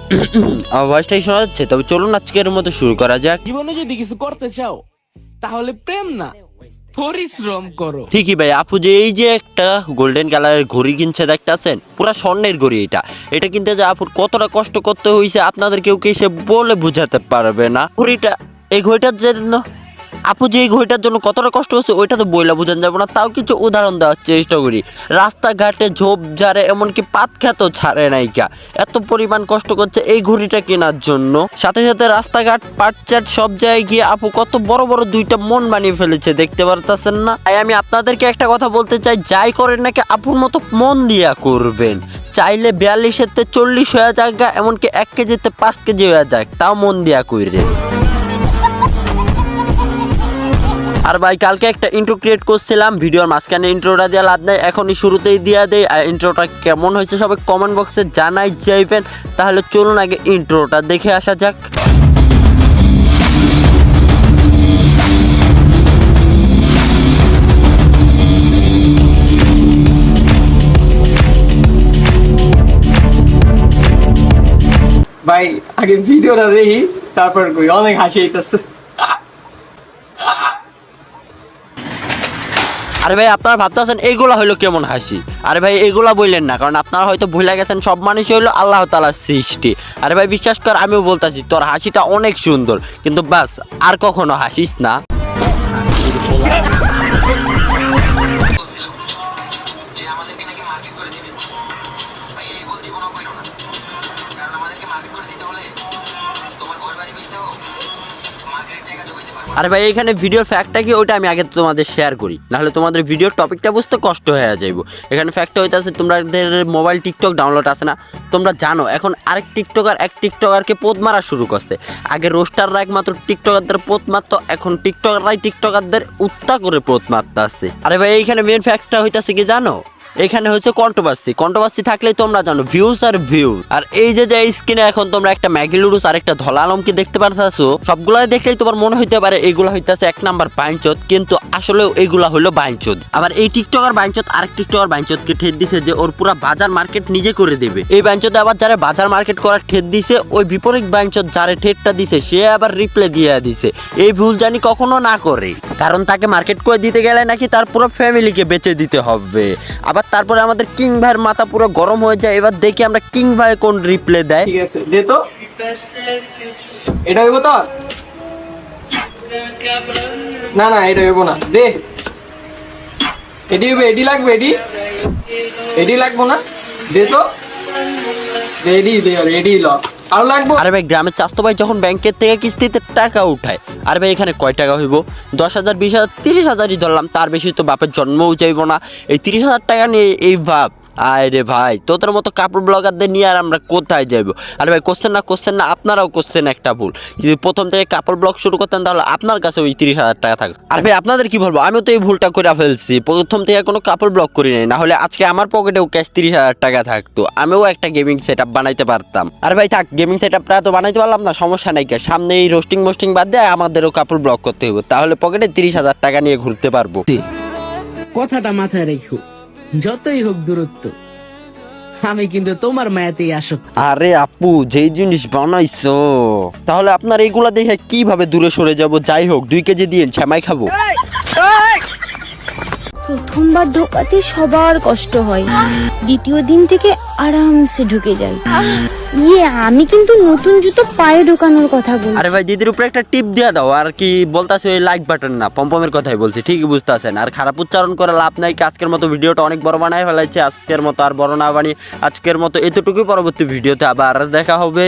আমার ভয়েসটাই শোনা যাচ্ছে? তবে চলুন আজকের মতো শুরু করা যাক। জীবনে যদি কিছু করতে চাও তাহলে প্রেম না, পরিশ্রম করো। ঠিকই ভাই, আপু যে এই যে একটা গোল্ডেন কালারের ঘড়ি কিনছে দেখতেছেন, পুরা স্বর্ণের ঘড়ি। এটা কিনতে যে আপুর কতটা কষ্ট করতে হয়েছে আপনাদের কেউ কি সে বলে বুঝাতে পারবে না। ঘড়িটা, এই ঘড়িটার জন্য আপু যে এই ঘড়িটার জন্য কতটা কষ্ট হচ্ছে ওইটা তো বইলা বোঝানো যাবে না। তাও কিছু উদাহরণ দেওয়ার চেষ্টা করি। রাস্তাঘাটে ঝোপ ঝাড়ে এমনকি পাত খেত ছাড়ে নাইকা, এত পরিমাণ কষ্ট করছে এই ঘড়িটা কেনার জন্য। সাথে সাথে রাস্তাঘাট পাটচাট সব জায়গায় গিয়ে আপু কত বড় বড় দুইটা মন বানিয়ে ফেলেছে, দেখতে পারতেছেন না? তাই আমি আপনাদেরকে একটা কথা বলতে চাই, যাই করেন নাকি আপুর মতো মন দিয়া করবেন। চাইলে 42-এতে 40 হয়ে যাক, এমনকি 1 কেজিতে 5 কেজি হয়ে যাক, তাও মন দিয়া কইরে। আর ভাই কালকে একটা ইন্ট্রো ক্রিয়েট করছিলাম, ভিডিওর মাঝখানে ইন্ট্রোটা দিয়ে লাভ নাই, এখনই শুরুতেই দিয়ে দেই। আর ইন্ট্রোটা কেমন হয়েছে সবাই কমেন্ট বক্সে জানাই যাইবেন। তাহলে চলুন আগে ইন্ট্রোটা দেখে আসা যাক। ভাই আগে ভিডিওটা দেখি তারপর কই, অনেক হাসি আইতাছে। আরে ভাই আপনারা ভাবতেছেন এইগুলা হইলো কেমন হাসি? আরে ভাই এগুলা বললেন না, কারণ আপনারা হয়তো ভুলে গেছেন সব মানুষই হইলো আল্লাহ তাআলার সৃষ্টি। আরে ভাই বিশ্বাস কর, আমিও বলতাছি তোর হাসিটা অনেক সুন্দর, কিন্তু বাস আর কখনো হাসিস না। আরে ভাই এখানে ভিডিওর ফ্যাক্টটা কি ওইটা আমি আগে তোমাদের শেয়ার করি, নাহলে তোমাদের ভিডিওর টপিকটা বুঝতে কষ্ট হয়ে যাইব। এখানে ফ্যাক্টটা হইতাছে, তোমাদের মোবাইল টিকটক ডাউনলোড আছে না? তোমরা জানো এখন আরেক টিকটকার এক টিকটকারকে পোদ মারা শুরু করছে। আগে রোস্টাররা একমাত্র টিকটকারদের পোদ মারতো, এখন টিকটকাররাই টিকটকারদের উত্তা করে পোদ মারতে আছে। আরে ভাই এইখানে মেন ফ্যাক্টটা হইতাছে কি জানো? এখানে হচ্ছে কন্ট্রোভার্সি থাকলেই তোমরা জানো ভিউজ আর ভিউ। আর এই যে স্ক্রিনে এখন তোমরা একটা ম্যাগি লুডুস আর একটা ধলা আলমকে দেখতে পারতাছো, সবগুলাই দেখলেই তোমার মনে হইতে পারে এগুলা হইতাছে 1 নাম্বার বাইঞ্চোদ, কিন্তু আসলে এইগুলা হলো বাইঞ্চোদ। আবার এই টিকটকার বাইঞ্চোদ আরেক টিকটকার বাইঞ্চোদকে ঠেট দিছে যে ওর পুরা বাজার মার্কেট নিজে করে দেবে। এই বাইঞ্চোদে আবার যারা বাজার মার্কেট করার ঠেট দিছে, ওই বিপরীত বাইঞ্চোদ যারে ঠেটটা দিছে সে আবার রিপ্লে দিয়ে দিছে। এই ভুল জানি কখনো না করে, কারণ তাকে মার্কেট করে দিতে গেলে নাকি তার পুরো ফ্যামিলিকে বেচে দিতে হবে। আবার তারপরে আমাদের কিং ভাইয়ের মাথা পুরো গরম হয়ে যায়। এবার দেখি আমরা কিং ভাই কোন রিপ্লে দেয়। ঠিক আছে দে তো, এটা হইব তো? না না এটা হইব না, দে এডি হইবে, এডি লাগবে, এডি লাগবো না, দে তো, রেডি দে, রেডি ল আর লাগবো। আরে ভাই গ্রামের চাস্তো ভাই যখন ব্যাংকের থেকে কিস্তিতে টাকা উঠায়, আরে ভাই এখানে কয় টাকা হইব? 10,000, 20,000, 30,000ই ধরলাম, তার বেশি তো বাপের জন্মও চাইবো না। এই 30,000 টাকা নিয়ে এই ভাব, আরে ভাই তোদের মতো কাপড় ব্লগারদের নিয়ে আর আমরা কোথায় যাইবো? আরে ভাই কোশ্চেন না আপনারাও কোশ্চেন একটা ভুল। যদি প্রথম থেকে কাপড় ব্লগ শুরু করতেন তাহলে আপনার কাছে ওই 30,000 টাকা থাকবে। আর ভাই আপনাদের কি বলবো, আমিও তো এই ভুলটা করে ফেলছি, প্রথম থেকে কোনো কাপড় ব্লগ করি নাই, না হলে আজকে আমার পকেটেও ক্যাশ 30,000 টাকা থাকতো, আমিও একটা গেমিং সেট আপ বানাইতে পারতাম। আর ভাই থাক, গেমিং সেট আপটা তো বানাইতে পারলাম না, সমস্যা নাই, সামনে এই রোস্টিং বাদ দিয়ে আমাদেরও কাপড় ব্লগ করতে হবে, তাহলে পকেটে 30,000 টাকা নিয়ে ঘুরতে পারবো। কথাটা মাথায় রেখো, যতই হোক দূরত্ব, আমি কিন্তু তোমার মায়াতেই আসক্ত। আরে আপু যেই জিনিস বানাইছো, তাহলে আপনার এইগুলা দেখে কিভাবে দূরে সরে যাব? যাই হোক 2 কেজি দিয়ে ছ্যামাই খাবো। প্রথমবার ঢোকাতে সবার কষ্ট হয়, দ্বিতীয় দিন থেকে আরামসে ঢুকে যায়। আমি কিন্তু নতুন জুতো পায়ে ঢোকানোর কথা বলছি। আরে ভাই দিদির উপরে একটা টিপ দিয়ে দাও। আর কি বলতাছে ওই লাইক বাটন না, পম্পমের কথাই বলছি, ঠিকই বুঝতেছেন। আর খারাপ উচ্চারণ করে লাভ নাই। আজকের মতো ভিডিওটা অনেক বড় বানায় ফেলাইছে, আজকের মতো আর বড় না বানিয়ে আজকের মতো এতটুকুই। পরবর্তী ভিডিওতে আবার দেখা হবে।